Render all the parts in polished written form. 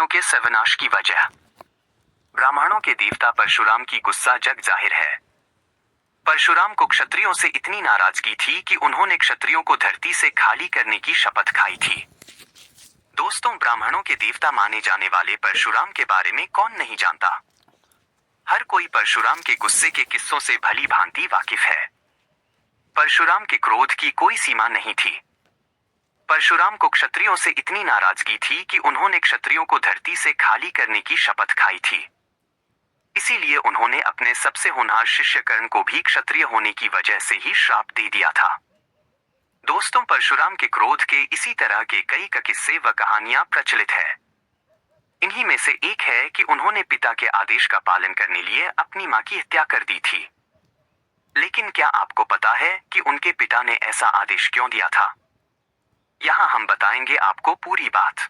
के सर्वनाश की वजह। ब्राह्मणों के देवता परशुराम की गुस्सा जग जाहिर है। परशुराम को क्षत्रियों से इतनी नाराजगी थी कि उन्होंने क्षत्रियों को धरती से खाली करने की शपथ खाई थी। दोस्तों, ब्राह्मणों के देवता माने जाने वाले परशुराम के बारे में कौन नहीं जानता। हर कोई परशुराम के गुस्से के किस्सों से भली भांति वाकिफ है। परशुराम के क्रोध की कोई सीमा नहीं थी। परशुराम को क्षत्रियों से इतनी नाराजगी थी कि उन्होंने क्षत्रियों को धरती से खाली करने की शपथ खाई थी। इसीलिए उन्होंने अपने सबसे होनहार शिष्य कर्ण को भी क्षत्रिय होने की वजह से ही श्राप दे दिया था। दोस्तों, परशुराम के क्रोध के इसी तरह के कई किस्से व कहानियां प्रचलित है। इन्हीं में से एक है कि उन्होंने पिता के आदेश का पालन करने लिए अपनी मां की हत्या कर दी थी। लेकिन क्या आपको पता है कि उनके पिता ने ऐसा आदेश क्यों दिया था? यहाँ हम बताएंगे आपको पूरी बात।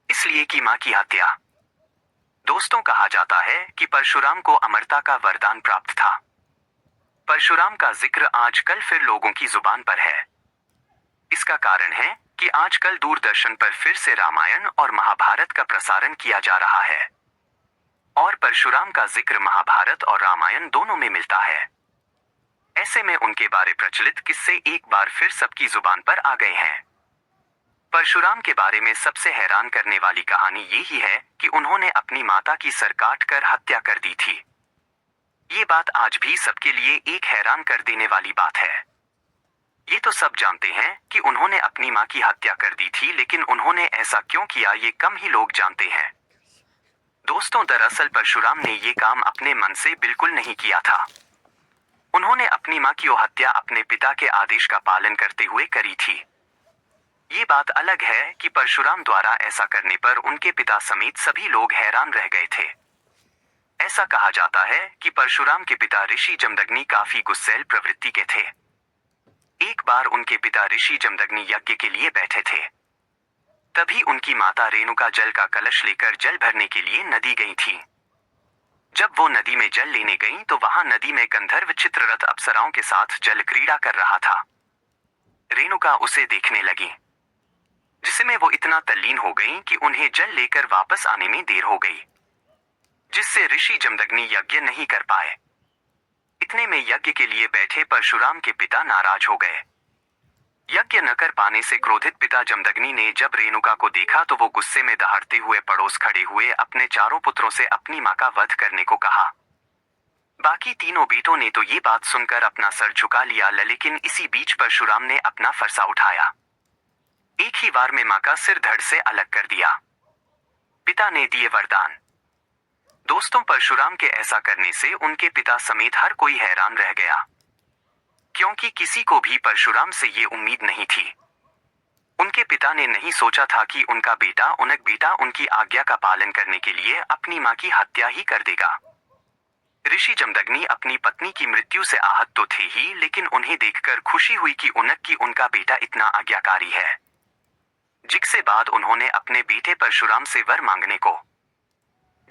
इसलिए कि मां की हत्या। दोस्तों, कहा जाता है कि परशुराम को अमरता का वरदान प्राप्त था। परशुराम का जिक्र आजकल फिर लोगों की जुबान पर है। इसका कारण है कि आजकल दूरदर्शन पर फिर से रामायण और महाभारत का प्रसारण किया जा रहा है और परशुराम का जिक्र महाभारत और रामायण दोनों में मिलता है। ऐसे में उनके बारे प्रचलित किस्से एक बार फिर सबकी जुबान पर आ गए हैं। परशुराम के बारे में सबसे हैरान करने वाली कहानी यही है कि उन्होंने अपनी माता की सर काट कर हत्या कर दी थी। ये बात आज भी सबके लिए एक हैरान कर देने वाली बात है। ये तो सब जानते हैं कि उन्होंने अपनी मां की हत्या कर दी थी, लेकिन उन्होंने ऐसा क्यों किया ये कम ही लोग जानते हैं। दोस्तों, दरअसल परशुराम ने ये काम अपने मन से बिल्कुल नहीं किया था। उन्होंने अपनी मां की हत्या अपने पिता के आदेश का पालन करते हुए करी थी। ये बात अलग है कि परशुराम द्वारा ऐसा करने पर उनके पिता समेत सभी लोग हैरान रह गए थे। ऐसा कहा जाता है कि परशुराम के पिता ऋषि जमदग्नि काफी गुस्सैल प्रवृत्ति के थे। एक बार उनके पिता ऋषि जमदग्नि यज्ञ के लिए बैठे थे। तभी उनकी माता रेणुका जल का कलश लेकर जल भरने के लिए नदी गई थी। जब वो नदी में जल लेने गईं तो वहां नदी में गंधर्व चित्ररथ अप्सराओं के साथ जल क्रीड़ा कर रहा था। रेणुका उसे देखने लगी, जिसमें वो इतना तल्लीन हो गई कि उन्हें जल लेकर वापस आने में देर हो गई, जिससे ऋषि जमदग्नि यज्ञ नहीं कर पाए। इतने में यज्ञ के लिए बैठे परशुराम के पिता नाराज हो गए। यज्ञ न कर पाने से क्रोधित पिता जमदग्नि ने जब रेणुका को देखा तो वो गुस्से में दहाड़ते हुए पड़ोस खड़े हुए अपने चारों पुत्रों से अपनी मां का वध करने को कहा। बाकी तीनों बेटों ने तो ये बात सुनकर अपना सर झुका लिया, लेकिन इसी बीच परशुराम ने अपना फरसा उठाया। एक ही बार में मां का सिर धड़ से अलग कर दिया। पिता ने दिए वरदान। दोस्तों, परशुराम के ऐसा करने से उनके पिता समेत हर कोई हैरान रह गया, क्योंकि किसी को भी परशुराम से ये उम्मीद नहीं थी। उनके पिता ने नहीं सोचा था कि उनका बेटा उनकी आज्ञा का पालन करने के लिए अपनी मां की हत्या ही कर देगा। ऋषि जमदग्नि अपनी पत्नी की मृत्यु से आहत तो थे ही, लेकिन उन्हें देखकर खुशी हुई कि उनका बेटा इतना आज्ञाकारी है। जिसके बाद उन्होंने अपने बेटे परशुराम से वर मांगने को,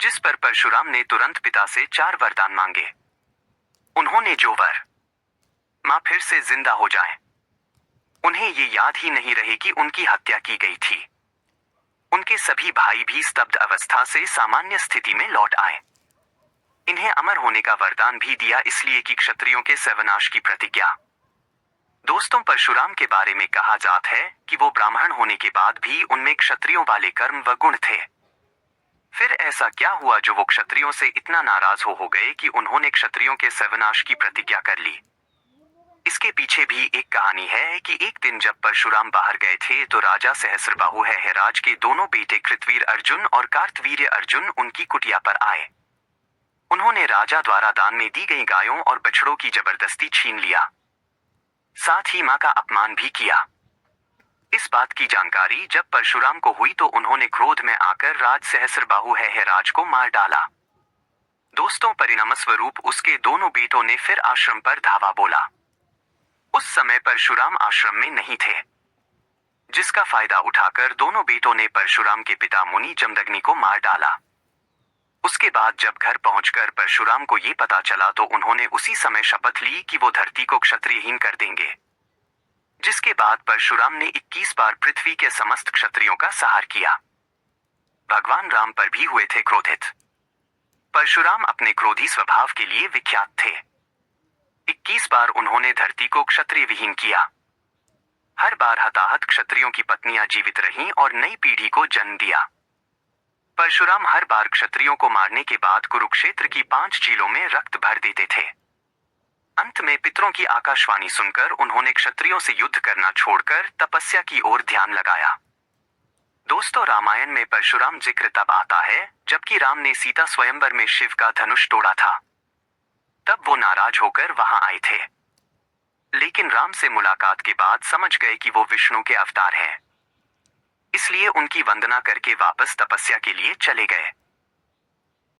जिस पर परशुराम ने तुरंत पिता से 4 वरदान मांगे। उन्होंने जो वर मां फिर से जिंदा हो जाए, उन्हें ये याद ही नहीं रहे कि उनकी हत्या की गई थी। उनके सभी भाई भी स्तब्ध अवस्था से सामान्य स्थिति में लौट आए। इन्हें अमर होने का वरदान भी दिया, इसलिए कि क्षत्रियों के सर्वनाश की प्रतिज्ञा। दोस्तों, परशुराम के बारे में कहा जाता है कि वो ब्राह्मण होने के बाद भी उनमें क्षत्रियों वाले कर्म व गुण थे। फिर ऐसा क्या हुआ जो वो क्षत्रियों से इतना नाराज हो गए कि उन्होंने क्षत्रियों के सर्वनाश की प्रतिज्ञा कर ली। इसके पीछे भी एक कहानी है कि एक दिन जब परशुराम बाहर गए थे तो राजा सहस्रबाहु है राज के दोनों बेटे कृतवीर अर्जुन और कार्तवीर्य अर्जुन उनकी कुटिया पर आए। उन्होंने राजा द्वारा दान में दी गई गायों और बछड़ों की जबरदस्ती छीन लिया, साथ ही मां का अपमान भी किया। इस बात की जानकारी जब परशुराम को हुई तो उन्होंने क्रोध में आकर राज सहस्रबाहु है राज को मार डाला। दोस्तों, परिणामस्वरूप उसके दोनों बेटों ने फिर आश्रम पर धावा बोला। उस समय परशुराम आश्रम में नहीं थे, जिसका फायदा उठाकर दोनों बेटों ने परशुराम के पिता मुनि जमदग्नि को मार डाला। उसके बाद जब घर पहुंचकर परशुराम को ये पता चला तो उन्होंने उसी समय शपथ ली कि वो धरती को क्षत्रियहीन कर देंगे। जिसके बाद परशुराम ने 21 बार पृथ्वी के समस्त क्षत्रियों का संहार किया। भगवान राम पर भी हुए थे क्रोधित। परशुराम अपने क्रोधी स्वभाव के लिए विख्यात थे। 21 बार उन्होंने धरती को क्षत्रिय विहीन किया। हर बार हताहत क्षत्रियों की पत्नियां जीवित रहीं और नई पीढ़ी को जन्म दिया। परशुराम हर बार क्षत्रियों को मारने के बाद कुरुक्षेत्र की 5 झीलों में रक्त भर देते थे। अंत में पितरों की आकाशवाणी सुनकर उन्होंने क्षत्रियों से युद्ध करना छोड़कर तपस्या की ओर ध्यान लगाया। दोस्तों, रामायण में परशुराम जिक्र तब आता है जबकि राम ने सीता स्वयंवर में शिव का धनुष तोड़ा था। तब वो नाराज होकर वहां आए थे, लेकिन राम से मुलाकात के बाद समझ गए कि वो विष्णु के अवतार हैं। इसलिए उनकी वंदना करके वापस तपस्या के लिए चले गए।